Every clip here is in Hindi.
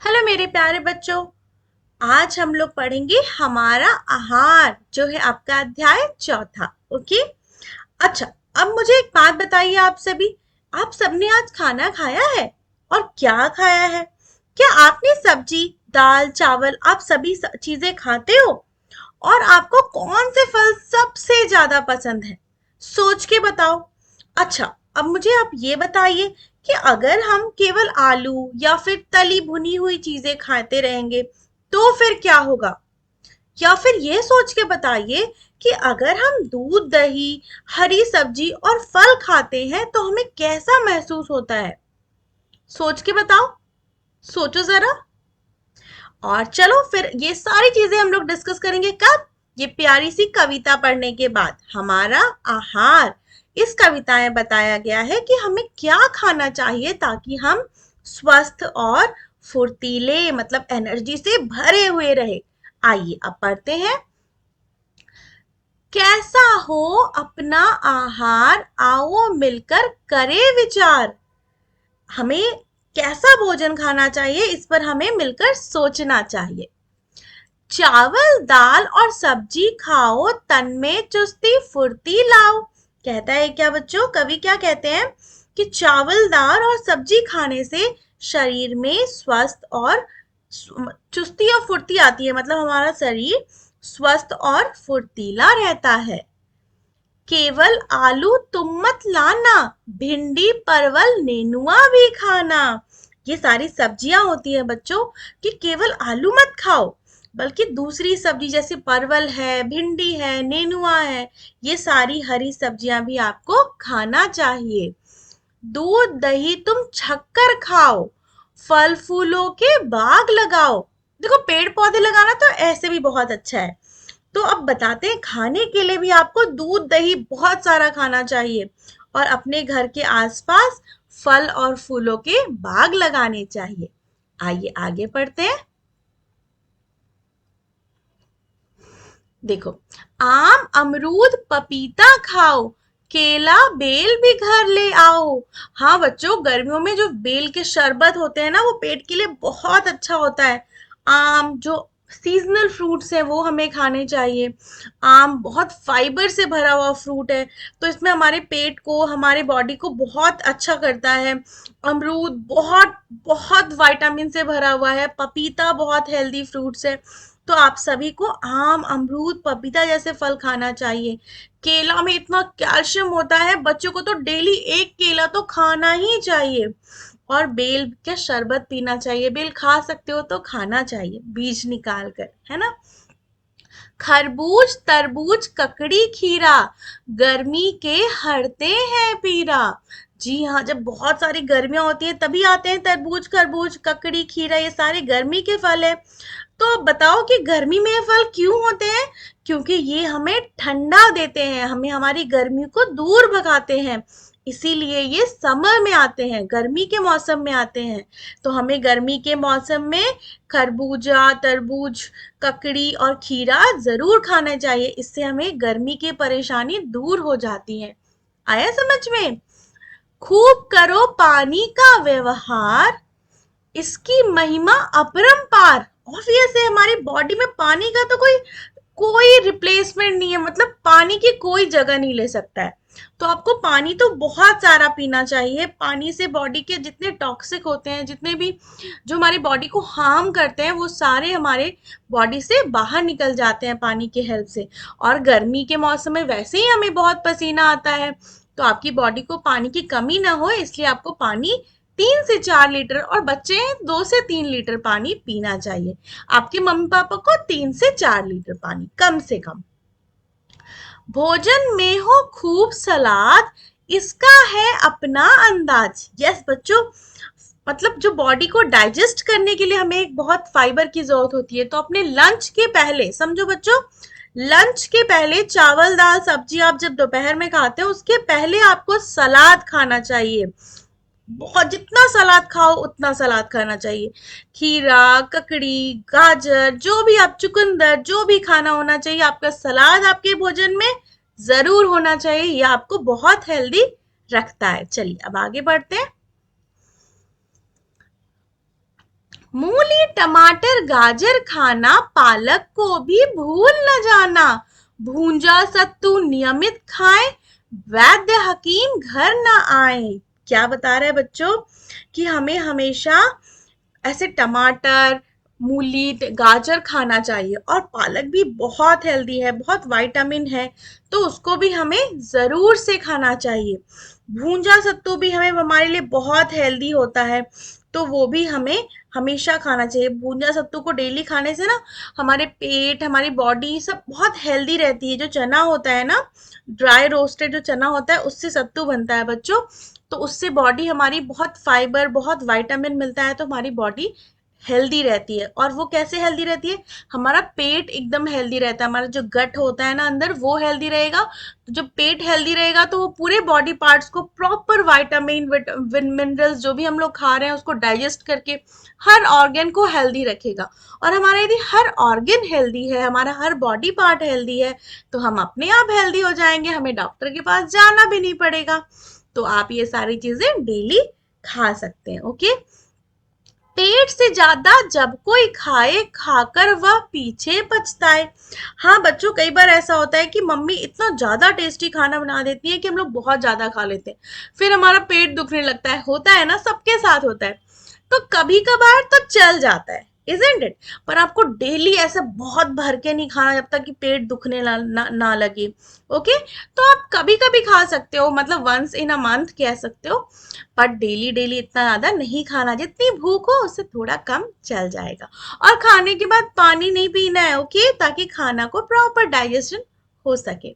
हेलो मेरे प्यारे बच्चों। आज हम लोग पढ़ेंगे हमारा आहार जो है आपका अध्याय चौथा। ओके। अच्छा, अब मुझे एक बात बताइए आप सभी, आप सबने आज खाना खाया है? और क्या खाया है? क्या आपने सब्जी, दाल, चावल, आप सभी चीजें खाते हो? और आपको कौन से फल सबसे ज्यादा पसंद है? सोच के बताओ। अच्छा, अब मुझे आप ये बताइए कि अगर हम केवल आलू या फिर तली भुनी हुई चीजें खाते रहेंगे तो फिर क्या होगा? या फिर ये सोच के बताइए कि अगर हम दूध, दही, हरी सब्जी और फल खाते हैं तो हमें कैसा महसूस होता है? सोच के बताओ। सोचो जरा। और चलो फिर ये सारी चीजें हम लोग डिस्कस करेंगे कब? ये प्यारी सी कविता पढ़ने के बाद। हमारा आहार, इस कविता में बताया गया है कि हमें क्या खाना चाहिए ताकि हम स्वस्थ और फुर्तीले मतलब एनर्जी से भरे हुए रहे। आइए अब पढ़ते हैं। कैसा हो अपना आहार, आओ मिलकर करें विचार। हमें कैसा भोजन खाना चाहिए, इस पर हमें मिलकर सोचना चाहिए। चावल, दाल और सब्जी खाओ, तन में चुस्ती फुर्ती लाओ। कहता है क्या बच्चों, कवि क्या कहते हैं कि चावल, दाल और सब्जी खाने से शरीर में स्वस्थ और चुस्ती और फुर्ती आती है, मतलब हमारा शरीर स्वस्थ और फुर्तीला रहता है। केवल आलू तुम मत लाना, भिंडी, परवल, नेनुआ भी खाना। ये सारी सब्जियां होती है बच्चों, कि केवल आलू मत खाओ, बल्कि दूसरी सब्जी जैसे परवल है, भिंडी है, नेनुआ है, ये सारी हरी सब्जियां भी आपको खाना चाहिए। दूध, दही तुम छक्कर खाओ, फल फूलों के बाग लगाओ। देखो, पेड़ पौधे लगाना तो ऐसे भी बहुत अच्छा है। तो अब बताते हैं, खाने के लिए भी आपको दूध, दही बहुत सारा खाना चाहिए और अपने घर के आसपास फल और फूलों के बाग लगाने चाहिए। आइए आगे पढ़ते हैं। देखो, आम, अमरूद, पपीता खाओ, केला, बेल भी घर ले आओ। हाँ बच्चों, गर्मियों में जो बेल के शरबत होते हैं ना, वो पेट के लिए बहुत अच्छा होता है। आम, जो सीजनल फ्रूट्स हैं वो हमें खाने चाहिए। आम बहुत फाइबर से भरा हुआ फ्रूट है, तो इसमें हमारे पेट को, हमारे बॉडी को बहुत अच्छा करता है। अमरूद बहुत बहुत विटामिन से भरा हुआ है। पपीता बहुत हेल्दी फ्रूट्स है। तो आप सभी को आम, अमरूद, पपीता जैसे फल खाना चाहिए। केला में इतना कैल्शियम होता है, बच्चों को तो डेली एक केला तो खाना ही चाहिए। और बेल का शरबत पीना चाहिए। बेल खा सकते हो तो खाना चाहिए बीज निकाल कर, है ना। खरबूज, तरबूज, ककड़ी, खीरा, गर्मी के हरते हैं पीरा। जी हाँ, जब बहुत सारी गर्मियां होती हैं तभी आते हैं तरबूज, खरबूज, ककड़ी, खीरा, ये सारे गर्मी के फल है। तो अब बताओ कि गर्मी में ये फल क्यों होते हैं? क्योंकि ये हमें ठंडा देते हैं, हमें हमारी गर्मी को दूर भगाते हैं। इसीलिए ये समर में आते हैं, गर्मी के मौसम में आते हैं। तो हमें गर्मी के मौसम में खरबूजा, तरबूज, ककड़ी और खीरा जरूर खाना चाहिए। इससे हमें गर्मी की परेशानी दूर हो जाती है। आया समझ में? खूब करो पानी का व्यवहार, इसकी महिमा अपरंपार। ऑब्वियस है, हमारी बॉडी में पानी का तो कोई कोई रिप्लेसमेंट नहीं है, मतलब पानी की कोई जगह नहीं ले सकता है। तो आपको पानी तो बहुत सारा पीना चाहिए। पानी से बॉडी के जितने टॉक्सिक होते हैं, जितने भी जो हमारी बॉडी को हार्म करते हैं, वो सारे हमारे बॉडी से बाहर निकल जाते हैं पानी के हेल्प से। और गर्मी के मौसम में वैसे ही हमें बहुत पसीना आता है, तो आपकी बॉडी को पानी की कमी ना हो इसलिए आपको पानी 3 से 4 लीटर, और बच्चे हैं 2 से 3 लीटर पानी पीना चाहिए। आपके मम्मी पापा को 3 से 4 लीटर पानी कम से कम। भोजन में हो खूब सलाद, इसका है अपना अंदाज। यस बच्चों, मतलब जो बॉडी को डाइजेस्ट करने के लिए हमें एक बहुत फाइबर की जरूरत होती है, तो अपने लंच के पहले, समझो बच्चों, लंच के पहले चावल, दाल, सब्जी आप जब दोपहर में खाते हो उसके पहले आपको सलाद खाना चाहिए। बहुत, जितना सलाद खाओ उतना सलाद खाना चाहिए। खीरा, ककड़ी, गाजर, जो भी आप, चुकंदर, जो भी खाना होना चाहिए, आपका सलाद आपके भोजन में जरूर होना चाहिए। ये आपको बहुत हेल्दी रखता है। चलिए अब आगे बढ़ते हैं। मूली टमाटर गाजर खाना, पालक को भी भूल न जाना। भूंजा सत्तू नियमित खाएं, वैद्य हकीम घर न आए। क्या बता रहे हैं बच्चों कि हमें हमेशा ऐसे टमाटर, मूली, गाजर खाना चाहिए, और पालक भी बहुत हेल्दी है, बहुत विटामिन है, तो उसको भी हमें जरूर से खाना चाहिए। भूंजा सत्तू भी हमें हमारे लिए बहुत हेल्दी होता है, तो वो भी हमें हमेशा खाना चाहिए। भूंजा सत्तू को डेली खाने से ना हमारे पेट, हमारी बॉडी सब बहुत हेल्दी रहती है। जो चना होता है ना, ड्राई रोस्टेड जो चना होता है, उससे सत्तू बनता है बच्चों, तो उससे बॉडी हमारी बहुत फाइबर, बहुत विटामिन मिलता है, तो हमारी बॉडी हेल्दी रहती है। और वो कैसे हेल्दी रहती है? हमारा पेट एकदम हेल्दी रहता है, हमारा जो गट होता है ना अंदर, वो हेल्दी रहेगा। तो जब पेट हेल्दी रहेगा तो वो पूरे बॉडी पार्ट्स को प्रॉपर विटामिन, मिनरल्स जो भी हम लोग खा रहे हैं उसको डाइजेस्ट करके हर ऑर्गन को हेल्दी रखेगा। और हमारा यदि हर ऑर्गन हेल्दी है, हमारा हर बॉडी पार्ट हेल्दी है, तो हम अपने आप हेल्दी हो जाएंगे, हमें डॉक्टर के पास जाना भी नहीं पड़ेगा। तो आप ये सारी चीजें डेली खा सकते हैं। ओके। पेट से ज्यादा जब कोई खाए, खाकर वह पीछे पछताए। हाँ बच्चों, कई बार ऐसा होता है कि मम्मी इतना ज्यादा टेस्टी खाना बना देती है कि हम लोग बहुत ज्यादा खा लेते हैं, फिर हमारा पेट दुखने लगता है। होता है ना, सबके साथ होता है। तो कभी कभार तो चल जाता है, इजंट इट? पर आपको डेली ऐसे बहुत भर के नहीं खाना जब तक कि पेट दुखने ना लगे। ओके। तो आप कभी कभी खा सकते हो, मतलब वंस इन अ मंथ कह सकते हो, बट डेली डेली इतना ज्यादा नहीं खाना। जितनी भूख हो उससे थोड़ा कम चल जाएगा। और खाने के बाद पानी नहीं पीना है, ओके, ताकि खाना को प्रॉपर डाइजेशन हो सके।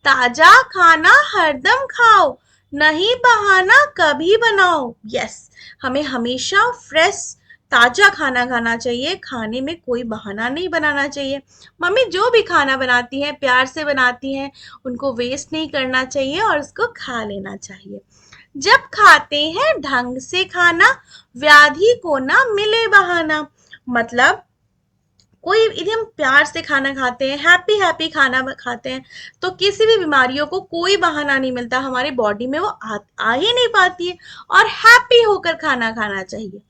ताजा खाना हरदम खाओ, नहीं बहाना कभी बनाओ। यस, हमें हमेशा फ्रेश ताजा खाना खाना चाहिए, खाने में कोई बहाना नहीं बनाना चाहिए। मम्मी जो भी खाना बनाती हैं प्यार से बनाती हैं, उनको वेस्ट नहीं करना चाहिए और उसको खा लेना चाहिए। जब खाते हैं ढंग से खाना, व्याधि को ना मिले बहाना। मतलब कोई यदि हम प्यार से खाना खाते हैं, हैप्पी हैप्पी खाना खाते हैं, तो किसी भी बीमारियों को कोई बहाना नहीं मिलता, हमारी बॉडी में वो आ ही नहीं पाती है। और हैप्पी होकर खाना खाना चाहिए।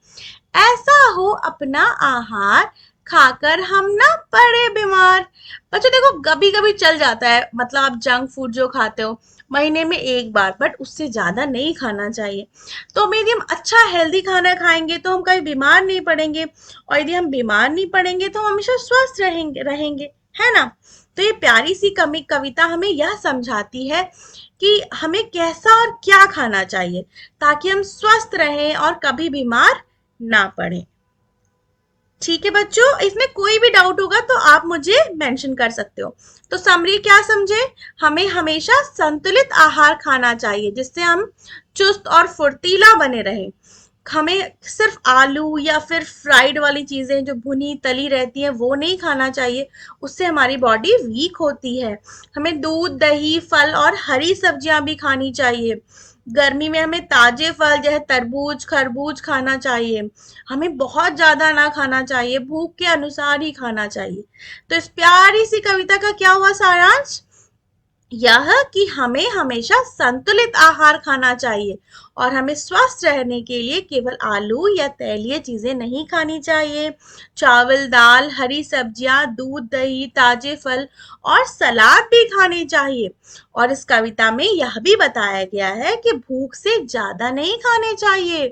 ऐसा हो अपना आहार, खाकर हम ना पड़े बीमार। बच्चों देखो, कभी कभी चल जाता है, मतलब आप जंक फूड जो खाते हो महीने में एक बार, बट उससे ज्यादा नहीं खाना चाहिए। तो यदि हम अच्छा हेल्दी खाना खाएंगे तो हम कभी बीमार नहीं पड़ेंगे, और यदि हम बीमार नहीं पड़ेंगे तो हम हमेशा स्वस्थ रहेंगे रहेंगे, है ना? तो ये प्यारी सी कमी कविता हमें यह समझाती है कि हमें कैसा और क्या खाना चाहिए ताकि हम स्वस्थ रहें और कभी बीमार ना पड़े। ठीक है बच्चों, इसमें कोई भी डाउट होगा तो आप मुझे मेंशन कर सकते हो। तो समरी क्या समझे? हमें हमेशा संतुलित आहार खाना चाहिए जिससे हम चुस्त और फुर्तीला बने रहें। हमें सिर्फ आलू या फिर फ्राइड वाली चीजें जो भुनी तली रहती हैं वो नहीं खाना चाहिए, उससे हमारी बॉडी वीक होती है। हमें दूध, दही, फल और हरी सब्जियां भी खानी चाहिए। गर्मी में हमें ताजे फल जैसे तरबूज, खरबूज खाना चाहिए। हमें बहुत ज्यादा ना खाना चाहिए, भूख के अनुसार ही खाना चाहिए। तो इस प्यारी सी कविता का क्या हुआ सारांश? यह कि हमें हमेशा संतुलित आहार खाना चाहिए, और हमें स्वस्थ रहने के लिए केवल आलू या तैलीय चीजें नहीं खानी चाहिए। चावल, दाल, हरी सब्जियां, दूध, दही, ताजे फल और सलाद भी खाने चाहिए। और इस कविता में यह भी बताया गया है कि भूख से ज्यादा नहीं खाने चाहिए।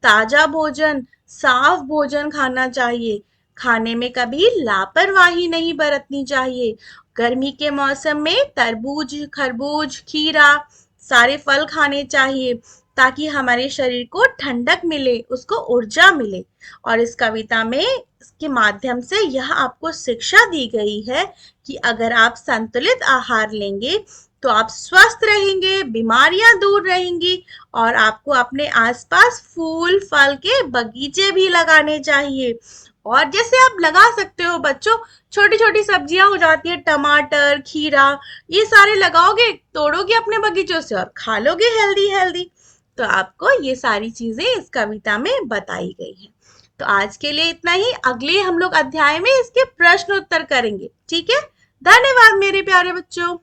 ताजा भोजन, साफ भोजन खाना चाहिए। खाने में कभी लापरवाही नहीं बरतनी चाहिए। गर्मी के मौसम में तरबूज, खरबूज, खीरा सारे फल खाने चाहिए ताकि हमारे शरीर को ठंडक मिले, उसको ऊर्जा मिले। और इस कविता में इसके माध्यम से यह आपको शिक्षा दी गई है कि अगर आप संतुलित आहार लेंगे तो आप स्वस्थ रहेंगे, बीमारियां दूर रहेंगी, और आपको अपने आसपास फूल फल के बगीचे भी लगाने चाहिए। और जैसे आप लगा सकते हो बच्चों, छोटी छोटी सब्जियां हो जाती है, टमाटर, खीरा, ये सारे लगाओगे, तोड़ोगे अपने बगीचों से और खा लोगे हेल्दी हेल्दी। तो आपको ये सारी चीजें इस कविता में बताई गई है। तो आज के लिए इतना ही, अगले हम लोग अध्याय में इसके प्रश्न उत्तर करेंगे। ठीक है? धन्यवाद मेरे प्यारे बच्चों।